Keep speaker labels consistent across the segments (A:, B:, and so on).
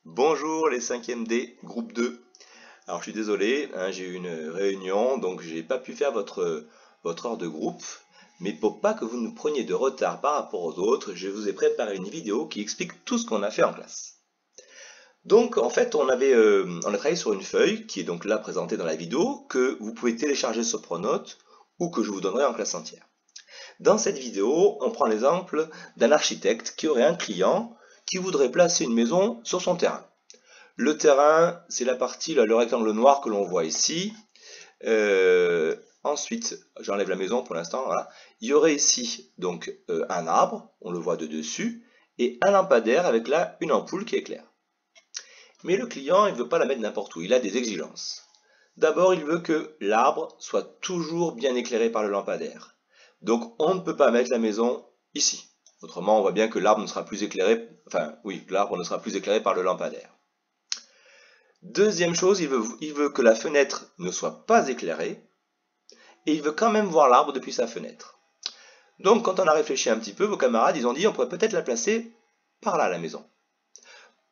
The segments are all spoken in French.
A: Bonjour les 5e D, groupe 2. Alors je suis désolé, j'ai eu une réunion, donc j'ai pas pu faire votre heure de groupe. Mais pour pas que vous ne preniez de retard par rapport aux autres, je vous ai préparé une vidéo qui explique tout ce qu'on a fait en classe. Donc en fait, on a travaillé sur une feuille qui est donc là présentée dans la vidéo, que vous pouvez télécharger sur Pronote ou que je vous donnerai en classe entière. Dans cette vidéo, on prend l'exemple d'un architecte qui aurait un client qui voudrait placer une maison sur son terrain. Le terrain, c'est la partie, le rectangle noir que l'on voit ici. Ensuite, j'enlève la maison pour l'instant. Voilà. Il y aurait ici donc un arbre, on le voit de dessus, et un lampadaire avec là une ampoule qui éclaire. Mais le client, il ne veut pas la mettre n'importe où, il a des exigences. D'abord, il veut que l'arbre soit toujours bien éclairé par le lampadaire. Donc, on ne peut pas mettre la maison ici. Autrement, on voit bien que l'arbre ne sera plus éclairé, l'arbre ne sera plus éclairé par le lampadaire. Deuxième chose, il veut que la fenêtre ne soit pas éclairée et il veut quand même voir l'arbre depuis sa fenêtre. Donc quand on a réfléchi un petit peu, vos camarades, ils ont dit on pourrait peut-être la placer par là, la maison.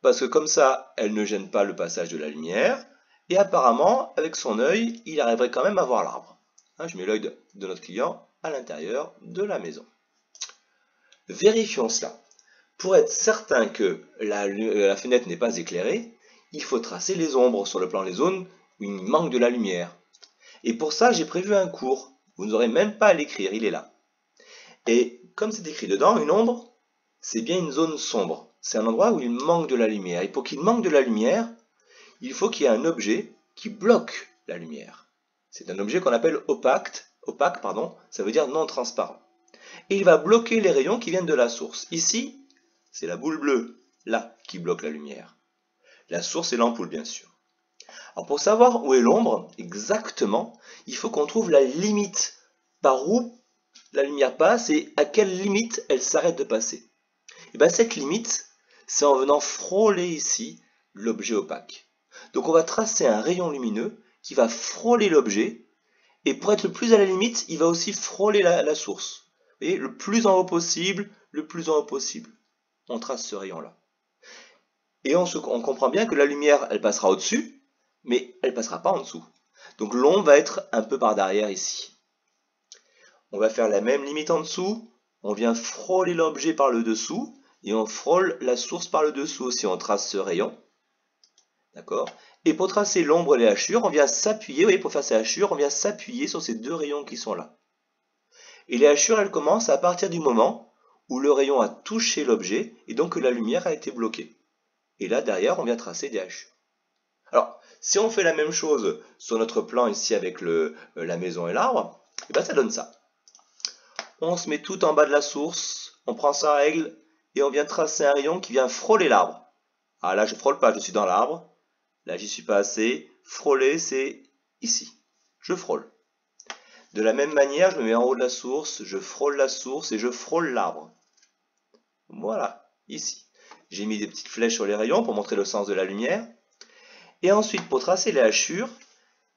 A: Parce que comme ça, elle ne gêne pas le passage de la lumière et apparemment, avec son œil, il arriverait quand même à voir l'arbre. Je mets l'œil de notre client à l'intérieur de la maison. Vérifions cela. Pour être certain que la fenêtre n'est pas éclairée, il faut tracer les ombres sur le plan des zones où il manque de la lumière. Et pour ça, j'ai prévu un cours. Vous n'aurez même pas à l'écrire, il est là. Et comme c'est écrit dedans, une ombre, c'est bien une zone sombre. C'est un endroit où il manque de la lumière. Et pour qu'il manque de la lumière, il faut qu'il y ait un objet qui bloque la lumière. C'est un objet qu'on appelle opaque, ça veut dire non transparent. Et il va bloquer les rayons qui viennent de la source. Ici, c'est la boule bleue, là, qui bloque la lumière. La source est l'ampoule, bien sûr. Alors pour savoir où est l'ombre, exactement, il faut qu'on trouve la limite par où la lumière passe et à quelle limite elle s'arrête de passer. Et bien cette limite, c'est en venant frôler ici l'objet opaque. Donc on va tracer un rayon lumineux qui va frôler l'objet, et pour être le plus à la limite, il va aussi frôler la source. Vous voyez, le plus en haut possible, le plus en haut possible. On trace ce rayon-là. Et on comprend bien que la lumière, elle passera au-dessus, mais elle ne passera pas en dessous. Donc l'ombre va être un peu par derrière ici. On va faire la même limite en dessous, on vient frôler l'objet par le dessous, et on frôle la source par le dessous aussi, on trace ce rayon. D'accord? Et pour tracer l'ombre et les hachures, on vient s'appuyer, vous voyez, pour faire ces hachures, on vient s'appuyer sur ces deux rayons qui sont là. Et les hachures, elles commencent à partir du moment où le rayon a touché l'objet, et donc que la lumière a été bloquée. Et là, derrière, on vient tracer des hachures. Alors, si on fait la même chose sur notre plan ici avec la maison et l'arbre, et ben ça donne ça. On se met tout en bas de la source, on prend sa règle, et on vient tracer un rayon qui vient frôler l'arbre. Ah là, je frôle pas, je suis dans l'arbre. Là, j'y suis pas assez. Frôler, c'est ici. Je frôle. De la même manière, je me mets en haut de la source, je frôle la source et je frôle l'arbre. Voilà, ici. J'ai mis des petites flèches sur les rayons pour montrer le sens de la lumière. Et ensuite, pour tracer les hachures,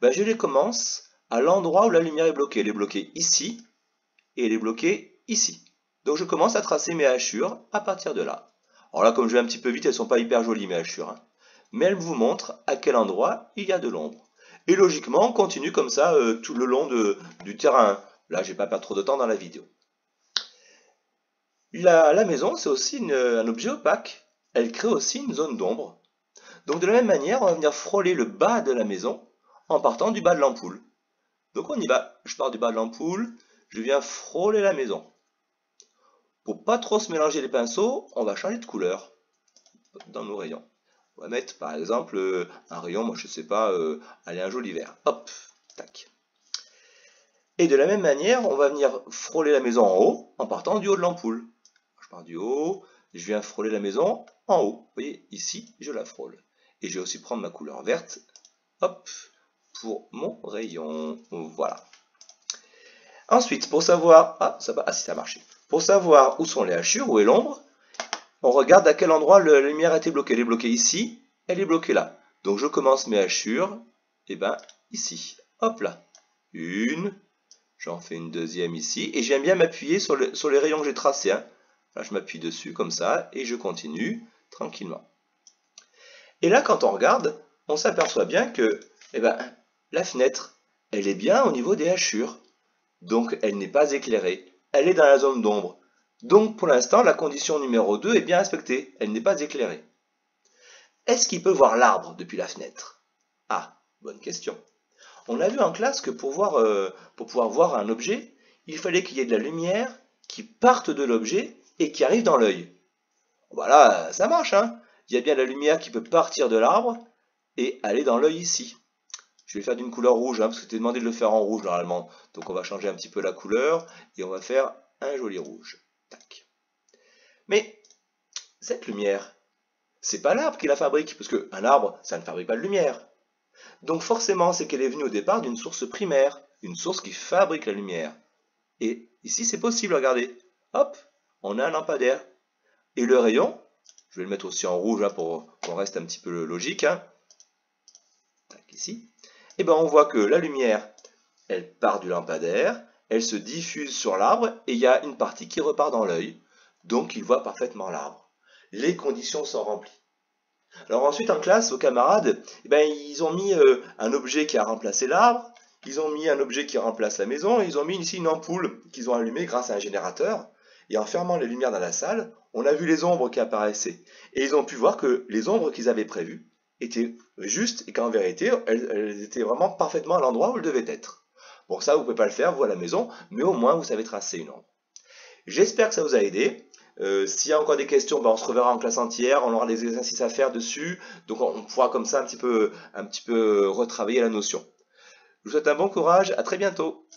A: je les commence à l'endroit où la lumière est bloquée. Elle est bloquée ici et elle est bloquée ici. Donc je commence à tracer mes hachures à partir de là. Alors là, comme je vais un petit peu vite, elles ne sont pas hyper jolies mes hachures. Mais elles vous montrent à quel endroit il y a de l'ombre. Et logiquement, on continue comme ça tout le long du terrain. Là, je ne vais pas perdre trop de temps dans la vidéo. La maison, c'est aussi un objet opaque. Elle crée aussi une zone d'ombre. Donc de la même manière, on va venir frôler le bas de la maison en partant du bas de l'ampoule. Donc on y va. Je pars du bas de l'ampoule, je viens frôler la maison. Pour pas trop se mélanger les pinceaux, on va changer de couleur dans nos rayons. On va mettre par exemple un rayon, moi je sais pas, allez, un joli vert. Hop, tac. Et de la même manière, on va venir frôler la maison en haut en partant du haut de l'ampoule. Je pars du haut, je viens frôler la maison en haut. Vous voyez, ici, je la frôle. Et je vais aussi prendre ma couleur verte, hop, pour mon rayon. Voilà. Ensuite, pour savoir, si ça a marché. Pour savoir où sont les hachures, où est l'ombre, on regarde à quel endroit la lumière a été bloquée. Elle est bloquée ici, elle est bloquée là. Donc je commence mes hachures, et ici. Hop là. Une, j'en fais une deuxième ici, et j'aime bien m'appuyer sur les rayons que j'ai tracés. Là, je m'appuie dessus comme ça, et je continue tranquillement. Et là, quand on regarde, on s'aperçoit bien que la fenêtre, elle est bien au niveau des hachures. Donc, elle n'est pas éclairée. Elle est dans la zone d'ombre. Donc, pour l'instant, la condition numéro 2 est bien respectée. Elle n'est pas éclairée. Est-ce qu'il peut voir l'arbre depuis la fenêtre? Ah, bonne question. On a vu en classe que pour pouvoir voir un objet, il fallait qu'il y ait de la lumière qui parte de l'objet et qui arrive dans l'œil. Voilà, ça marche, hein? Il y a bien la lumière qui peut partir de l'arbre et aller dans l'œil ici. Je vais le faire d'une couleur rouge, hein, parce que c'était demandé de le faire en rouge normalement. Donc on va changer un petit peu la couleur et on va faire un joli rouge. Tac. Mais cette lumière, c'est pas l'arbre qui la fabrique, parce qu'un arbre, ça ne fabrique pas de lumière. Donc forcément, c'est qu'elle est venue au départ d'une source primaire, une source qui fabrique la lumière. Et ici, c'est possible, regardez. Hop, on a un lampadaire. Et le rayon, je vais le mettre aussi en rouge là, pour qu'on reste un petit peu logique. Hein. Tac, ici. Et bien on voit que la lumière, elle part du lampadaire, elle se diffuse sur l'arbre et il y a une partie qui repart dans l'œil. Donc il voit parfaitement l'arbre. Les conditions sont remplies. Alors ensuite en classe, vos camarades, ils ont mis un objet qui a remplacé l'arbre, ils ont mis un objet qui remplace la maison, et ils ont mis ici une ampoule qu'ils ont allumée grâce à un générateur. Et en fermant les lumières dans la salle, on a vu les ombres qui apparaissaient. Et ils ont pu voir que les ombres qu'ils avaient prévues étaient justes et qu'en vérité, elles étaient vraiment parfaitement à l'endroit où elles devaient être. Bon, ça, vous ne pouvez pas le faire, vous à la maison, mais au moins, vous savez tracer une ombre. J'espère que ça vous a aidé. S'il y a encore des questions, on se reverra en classe entière, on aura des exercices à faire dessus, donc on pourra comme ça un petit peu retravailler la notion. Je vous souhaite un bon courage, à très bientôt.